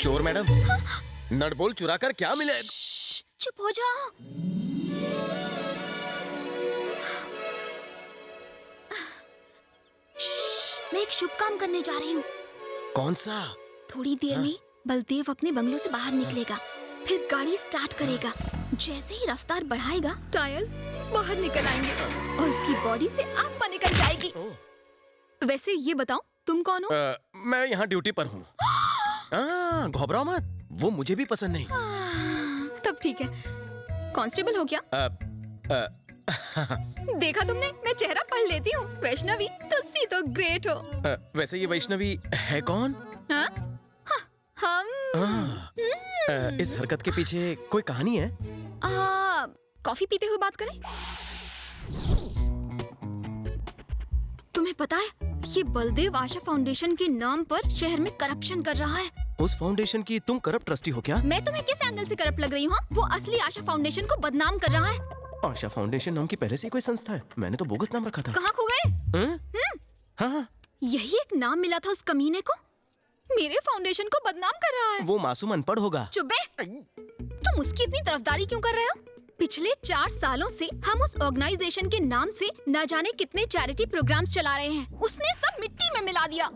Sure madam. Nut bolt चुरा कर क्या मिले? चुप हो जाओ। मैं एक शुभ काम करने जा रही हूँ। कौन सा? थोड़ी देर में बलदेव अपने बंगलों से बाहर निकलेगा, फिर गाड़ी स्टार्ट करेगा। जैसे ही रफ्तार बढ़ाएगा, टायर्स बाहर निकल आएंगे और उसकी बॉडी से आत्मा निकल जाएगी। वैसे ये बताओ, तुम कौन हो? मैं यहाँ ड्यूटी पर हूँ। घबराओ मत, वो मुझे भी पसंद नहीं। तब ठीक है। कांस्टेबल हो क्या? देखा तुमने, मैं चेहरा पढ़ लेती हूँ। वैष्णवी, तुलसी तो ग्रेट हो। वैसे ये वैष्णवी है कौन? हाँ? हम इस हरकत के पीछे कोई कहानी है? कॉफी पीते हुए बात करें? तुम्हें पता है, ये बलदेव आशा फाउंडेशन के नाम पर शहर में करप्शन कर रहा है। उस फाउंडेशन की तुम करप्ट ट्रस्टी हो क्या? मैं तुम्हें किस एंगल से करप्ट लग रही हूँ? वो असली आशा फाउंडेशन को बदनाम कर रहा है। आशा फाउंडेशन नाम की पहले से कोई संस्था है? मैंने तो बोगस नाम रखा था। कहाँ खो गए? हाँ, यही एक नाम मिला था उस कमीने को। मेरे फाउंडेशन को बदनाम कर रहा है। वो मासूम अनपढ़ होगा। चुप बे। तुम उसकी इतनी तरफदारी क्यों कर रहे हो? पिछले 4 सालों से हम उस ऑर्गेनाइजेशन के नाम से न जाने कितने चैरिटी प्रोग्राम्स चला रहे हैं। उसने सब मिट्टी में मिला दिया।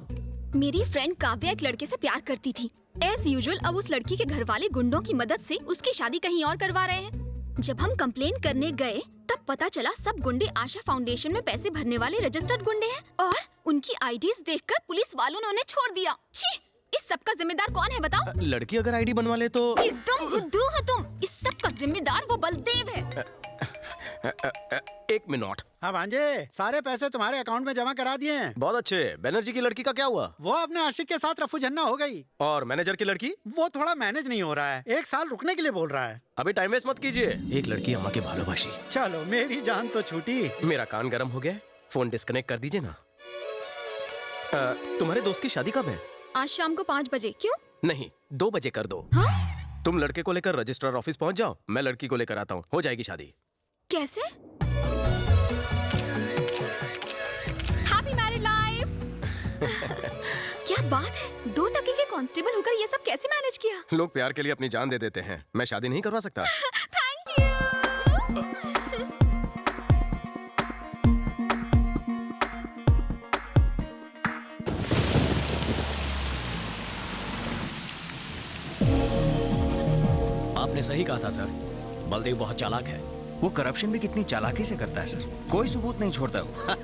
मेरी फ्रेंड काव्या एक लड़के से प्यार करती थी। एज यूजुअल अब उस लड़की के घर वाले गुंडों की मदद से उसकी शादी कहीं और करवा रहे हैं। जब हम कंप्लेन करने गए तब पता चला सब गुंडे आशा फाउंडेशन में पैसे भरने वाले रजिस्टर्ड गुंडे हैं और उनकी आईडीज देखकर पुलिस वालों ने उन्हें छोड़ दिया। छी! इस सब का जिम्मेदार कौन है बताओ? लड़की अगर आईडी बनवा ले तो? एकदम बुद्धू हो तुम। इस सब का जिम्मेदार वो बलदेव है। एक मिनट। हाँ भांजे, सारे पैसे तुम्हारे अकाउंट में जमा करा दिए हैं। बहुत अच्छे। बैनर्जी की लड़की का क्या हुआ? वो अपने आशिक के साथ रफू झन्ना हो गई। और मैनेजर की लड़की? वो थोड़ा मैनेज नहीं हो रहा है, 1 साल रुकने के लिए बोल रहा है। अभी टाइम वेस्ट मत कीजिए। एक लड़की अम्मा के भालोबाशी। चलो, मेरी जान तो छूटी। मेरा कान गर्म हो गया। फोन डिस्कनेक्ट कर दीजिए ना। तुम्हारे दोस्त की शादी कब है? आज शाम को 5 बजे। क्यों? नहीं, 2 बजे कर दो। हाँ? तुम लड़के को लेकर रजिस्ट्रार ऑफिस पहुंच जाओ, मैं लड़की को लेकर आता हूँ, हो जाएगी शादी। कैसे? Happy married life. क्या बात है, 2 टके के कांस्टेबल होकर ये सब कैसे मैनेज किया? लोग प्यार के लिए अपनी जान दे देते हैं। मैं शादी नहीं करवा सकता। Thank you. आपने सही कहा था सर, बलदेव बहुत चालाक है। वो करप्शन भी कितनी चालाकी से करता है सर, कोई सबूत नहीं छोड़ता वो।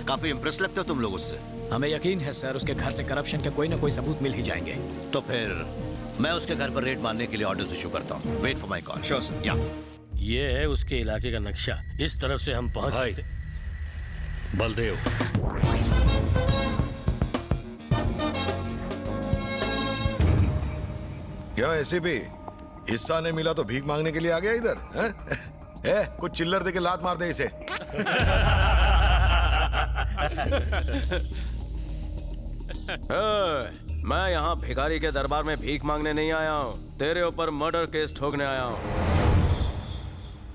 काफी इम्प्रेस लगते हो तुम लोग उससे। हमें यकीन है सर, उसके घर से करप्शन के कोई ना कोई सबूत मिल ही जाएंगे। तो फिर मैं उसके घर पर रेड मारने के लिए ऑर्डर्स इशू करता हूँ। Wait for my call. Sure sir. या ये है उसके इलाके का नक्शा। इस तरफ से हम पहुंच भाई, बलदेव, क्या ऐसे भी हिस्सा नहीं मिला तो भीख मांगने के लिए आ गया इधर? कुछ चिल्लर दे के लात मार दे इसे। मैं यहाँ भिखारी के दरबार में भीख मांगने नहीं आया हूँ, तेरे ऊपर मर्डर केस ठोकने आया हूँ।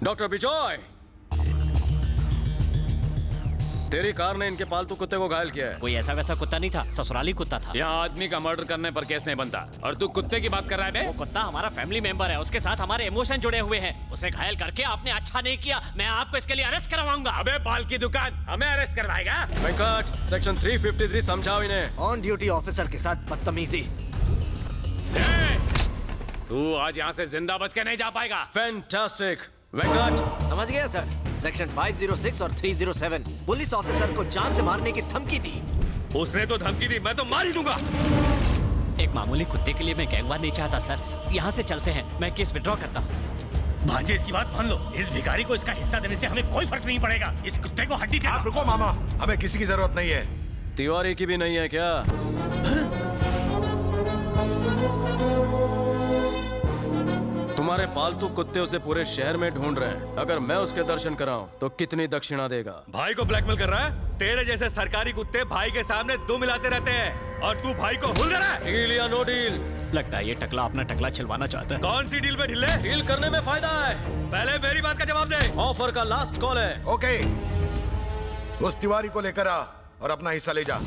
डॉक्टर बिजॉय, तेरी कार ने इनके पालतू कुत्ते को घायल किया है। कोई ऐसा वैसा कुत्ता नहीं था, ससुराली कुत्ता था। यहाँ आदमी का मर्डर करने पर केस नहीं बनता और तू कुत्ते की बात कर रहा है बे? वो कुत्ता हमारा फैमिली मेंबर है, उसके साथ हमारे इमोशन जुड़े हुए हैं। उसे घायल करके आपने अच्छा नहीं किया, मैं आपको इसके लिए अरेस्ट करवाऊंगा। अबे बाल की दुकान, हमें अरेस्ट करवाएगा? वेंकट, सेक्शन 353 समझाओ इन्हें। ऑन ड्यूटी ऑफिसर के साथ बदतमीजी। तू आज यहाँ से जिंदा बच के नहीं जा पाएगा। फैंटास्टिक। वेंकट, समझ गया सर। सेक्शन 506 और 307 पुलिस ऑफिसर को जान से मारने की धमकी दी। उसने तो धमकी दी, मैं तो मार ही दूंगा। एक मामूली कुत्ते के लिए मैं गैंगवार नहीं चाहता सर। यहाँ से चलते हैं, मैं केस विड्रॉ करता हूँ। भांजे, इसकी बात मान लो। इस भिखारी को इसका हिस्सा देने से हमें कोई फर्क नहीं पड़ेगा। इस कुत्ते को हड्डी दे। आप रुको मामा, हमें किसी की जरूरत नहीं है। तिवारी की भी नहीं है क्या? तुम्हारे पालतू कुत्ते उसे पूरे शहर में ढूंढ रहे हैं। अगर मैं उसके दर्शन कराऊं तो कितनी दक्षिणा देगा? भाई को ब्लैकमेल कर रहा है? तेरे जैसे सरकारी कुत्ते भाई के सामने दो मिलाते रहते हैं और तू भाई को भूल रहा है। डील या नो डील? लगता है ये टकला अपना टकला छिलवाना चाहता है। कौन सी डील में ढिल्ले? डील करने में फायदा है। पहले मेरी बात का जवाब दे। ऑफर का लास्ट कॉल है। ओके, उस तिवारी को लेकर आ और अपना हिस्सा ले जा।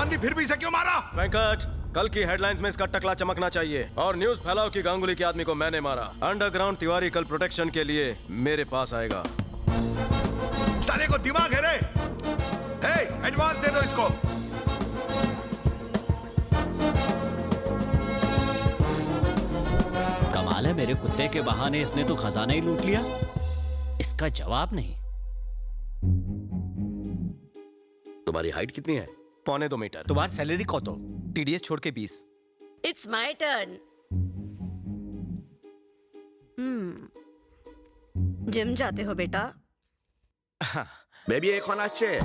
जवान भी फिर भी इसे क्यों मारा? वेंकट, कल की हेडलाइंस में इसका टकला चमकना चाहिए और न्यूज फैलाओ कि गांगुली के आदमी को मैंने मारा। अंडरग्राउंड तिवारी कल प्रोटेक्शन के लिए मेरे पास आएगा। साले को दिमाग है रे? एडवांस दे दो इसको। कमाल है, मेरे कुत्ते के बहाने इसने तो खजाना ही लूट लिया। इसका जवाब नहीं। तुम्हारी हाइट कितनी है? 1.25 मीटर। तुम्हारी सैलरी कौन तो? टीडीएस छोड़ के 20। It's my turn. जिम जाते हो बेटा? बेबी एक होना चाहिए।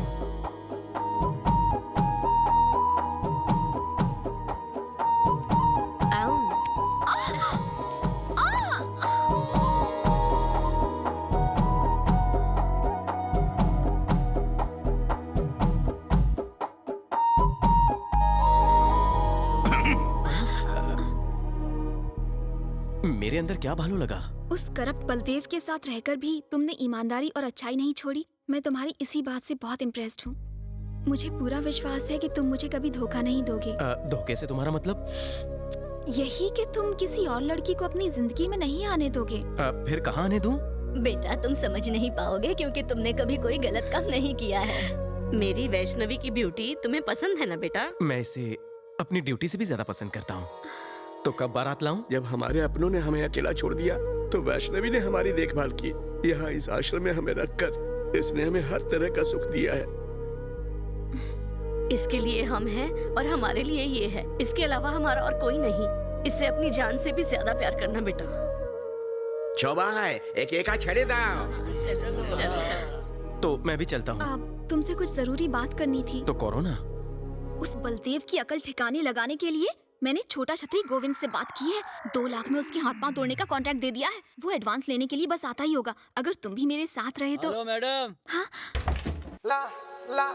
मेरे अंदर क्या भालू लगा? उस करप्ट बलदेव के साथ रहकर भी तुमने ईमानदारी और अच्छाई नहीं छोड़ी। मैं तुम्हारी इसी बात से बहुत इम्प्रेस्ड हूँ। मुझे पूरा विश्वास है कि तुम मुझे कभी धोखा नहीं दोगे। धोखे से तुम्हारा मतलब? यही कि तुम किसी और लड़की को अपनी जिंदगी में नहीं आने दोगे। फिर कहाँ आने दूं? बेटा तुम समझ नहीं पाओगे क्योंकि तुमने कभी कोई गलत काम नहीं किया है। मेरी वैष्णवी की ब्यूटी तुम्हें पसंद है ना बेटा? मैं इसे अपनी ड्यूटी से भी ज्यादा पसंद करता हूँ। तो कब बारात लाऊं? जब हमारे अपनों ने हमें अकेला छोड़ दिया तो वैष्णवी ने हमारी देखभाल की। यहाँ इस आश्रम में हमें रखकर इसने हमें हर तरह का सुख दिया है। इसके लिए हम हैं और हमारे लिए ये है। इसके अलावा हमारा और कोई नहीं। इससे अपनी जान से भी ज्यादा प्यार करना बेटा। एक एका छड़े दाओ। तो मैं भी चलता हूँ। तुमसे कुछ जरूरी बात करनी थी। तो करो ना। उस बलदेव की अकल ठिकाने लगाने के लिए मैंने छोटा छतरी गोविंद से बात की है। 2 लाख में उसके हाथ पांव तोड़ने का कॉन्ट्रैक्ट दे दिया है। वो एडवांस लेने के लिए बस आता ही होगा। अगर तुम भी मेरे साथ रहे तो। Hello madam. हाँ? ला ला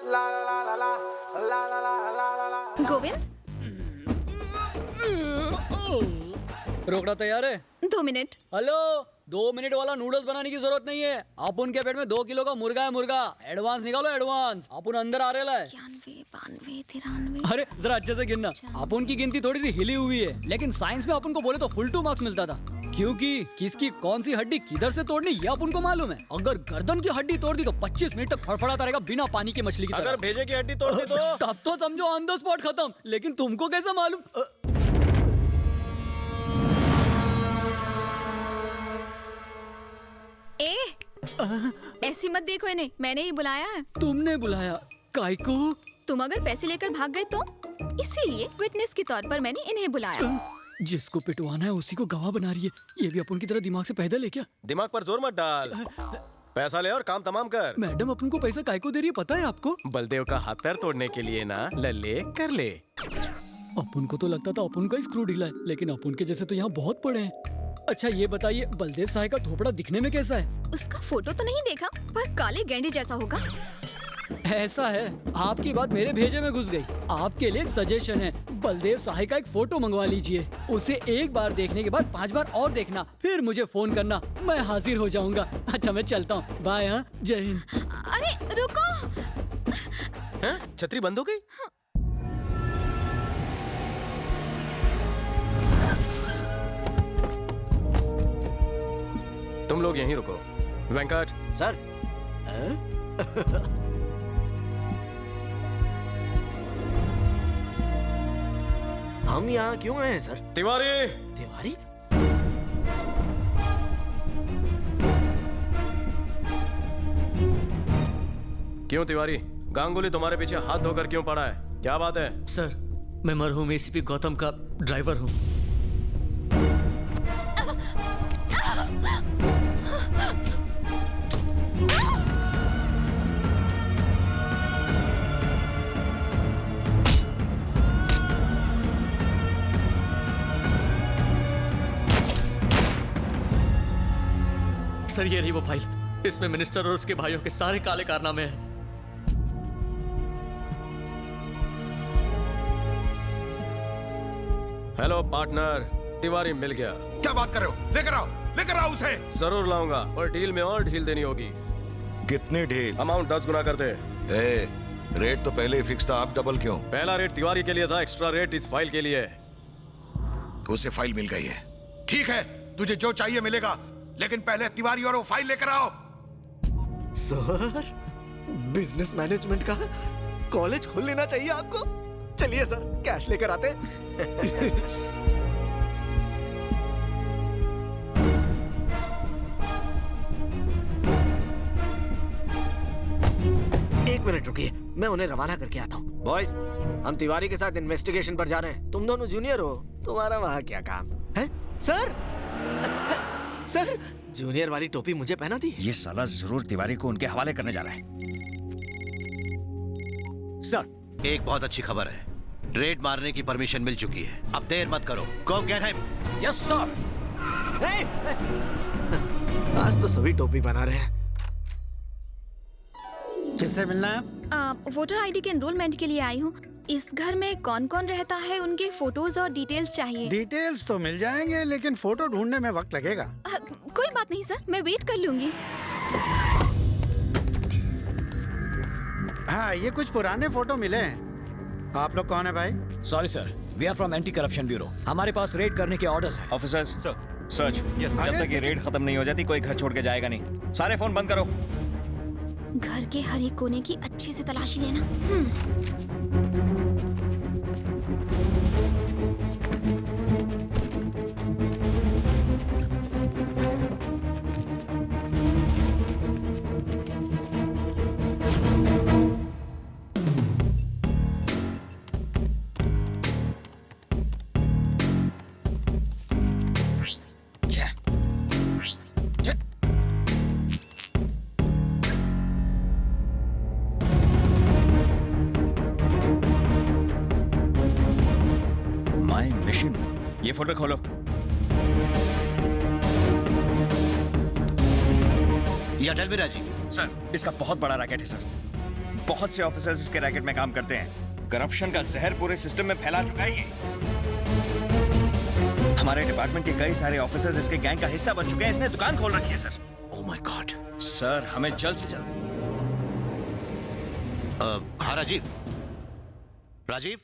ला ला ला ला ला ला ला ला। गोविंद, रोकड़ा तैयार है? 2 मिनट। हेलो, 2 मिनट वाला नूडल्स बनाने की जरूरत नहीं है। आप उनके पेट में 2 किलो का मुर्गा है। मुर्गा एडवांस निकालो, एडवांस। आप उन अंदर आ रहे हैं। 91, 92, 93। अरे जरा अच्छे से गिनना। आप उनकी गिनती थोड़ी सी हिली हुई है, लेकिन साइंस में अपन को बोले तो फुल 2 मार्क्स मिलता था। क्योंकि किसकी कौन सी हड्डी किधर से तोड़नी ये अपन को मालूम है। अगर गर्दन की हड्डी तोड़ दी तो 25 मिनट तक फड़फड़ाता रहेगा बिना पानी की मछली की तरह। अगर भेजे की हड्डी तोड़ दी तो? तब तो समझो ऑन द स्पॉट खत्म। लेकिन तुमको कैसे मालूम? ऐसी मत देखो इन्हें, मैंने ही बुलाया है। तुमने बुलाया? काय को? तुम अगर पैसे लेकर भाग गए तो इसीलिए विटनेस के तौर पर मैंने इन्हें बुलाया। जिसको पिटवाना है उसी को गवाह बना रही है। ये भी अपन की तरह दिमाग से पैदल है क्या? दिमाग पर जोर मत डाल। पैसा ले और काम तमाम कर। मैडम अपन को पैसा काय को दे रही है पता है आपको? बलदेव का हाथ पैर तोड़ने के लिए ना। ले कर ले। अपन को तो लगता था अपन का स्क्रू ढीला है, लेकिन अपन के जैसे तो यहाँ बहुत पड़े हैं। अच्छा ये बताइए, बलदेव साहब का थोपड़ा दिखने में कैसा है? उसका फोटो तो नहीं देखा, पर काले गेंडे जैसा होगा। ऐसा है, आपकी बात मेरे भेजे में घुस गई। आपके लिए एक सजेशन है, बलदेव साहब का एक फोटो मंगवा लीजिए। उसे एक बार देखने के बाद 5 बार और देखना, फिर मुझे फोन करना, मैं हाजिर हो जाऊंगा। अच्छा मैं चलता हूँ, बाय। हाँ, जय हिंद। अरे रुको। छतरी बंद हो गई? तुम लोग यहीं रुको। वेंकट सर। हम यहाँ क्यों आए हैं सर? तिवारी। तिवारी? क्यों तिवारी? गांगुली तुम्हारे पीछे हाथ धोकर क्यों पड़ा है? क्या बात है? सर मैं मरहूम एसीपी गौतम का ड्राइवर हूँ। सर ये रही वो फाइल। इसमें मिनिस्टर और उसके भाइयों के सारे काले कारनामे हैं। हेलो पार्टनर, तिवारी मिल गया। क्या बात कर रहे हो? लेकर आओ उसे। जरूर लाऊंगा, पर डील में और ढील देनी होगी। कितनी ढील? अमाउंट 10 गुना कर दे। रेट तो पहले ही फिक्स था, आप डबल क्यों? पहला रेट तिवारी के लिए था, एक्स्ट्रा रेट इस फाइल के लिए है। उसे फाइल मिल गई है। ठीक है, तुझे जो चाहिए मिलेगा, लेकिन पहले तिवारी और वो फाइल लेकर आओ। सर, बिजनेस मैनेजमेंट का कॉलेज खोल लेना चाहिए आपको। चलिए सर, कैश लेकर आते हैं। एक मिनट रुकिए, मैं उन्हें रवाना करके आता हूँ। बॉयज, हम तिवारी के साथ इन्वेस्टिगेशन पर जा रहे हैं। तुम दोनों जूनियर हो, तुम्हारा वहाँ क्या काम है? सर, सर, जूनियर वाली टोपी मुझे पहना दी। ये साला जरूर तिवारी को उनके हवाले करने जा रहा है। सर, एक बहुत अच्छी खबर है। रेड मारने की परमिशन मिल चुकी है। अब देर मत करो। गो गेट हिम। Yes sir. आज तो सभी टोपी बना रहे हैं। किससे मिलना है? वोटर आईडी के एनरोलमेंट के लिए आई हूँ। इस घर में कौन कौन रहता है, उनके फोटोज और डिटेल्स चाहिए। डिटेल्स तो मिल जाएंगे, लेकिन फोटो ढूंढने में वक्त लगेगा। कोई बात नहीं सर, मैं वेट कर लूंगी। हाँ, ये कुछ पुराने फोटो मिले हैं। आप लोग कौन है भाई? Sorry sir, we are from anti corruption bureau. हमारे पास रेड करने के ऑर्डर्स हैं। Officers, search. जब तक ये रेड खत्म नहीं हो जाती, कोई घर छोड़ के जाएगा नहीं। सारे फोन बंद करो। घर के हर एक कोने की अच्छे से तलाशी लेना। ये फोल्डर खोलो। या टेल मी राजीव। सर, इसका बहुत बड़ा रैकेट है सर। बहुत से ऑफिसर्स इसके रैकेट में काम करते हैं। करप्शन का जहर पूरे सिस्टम में फैला चुका है ये। हमारे डिपार्टमेंट के कई सारे ऑफिसर्स इसके गैंग का हिस्सा बन चुके हैं। इसने दुकान खोल रखी है sir. Oh my God. Sir, हमें जल्द से जल्द। हाँ राजीव। राजीव,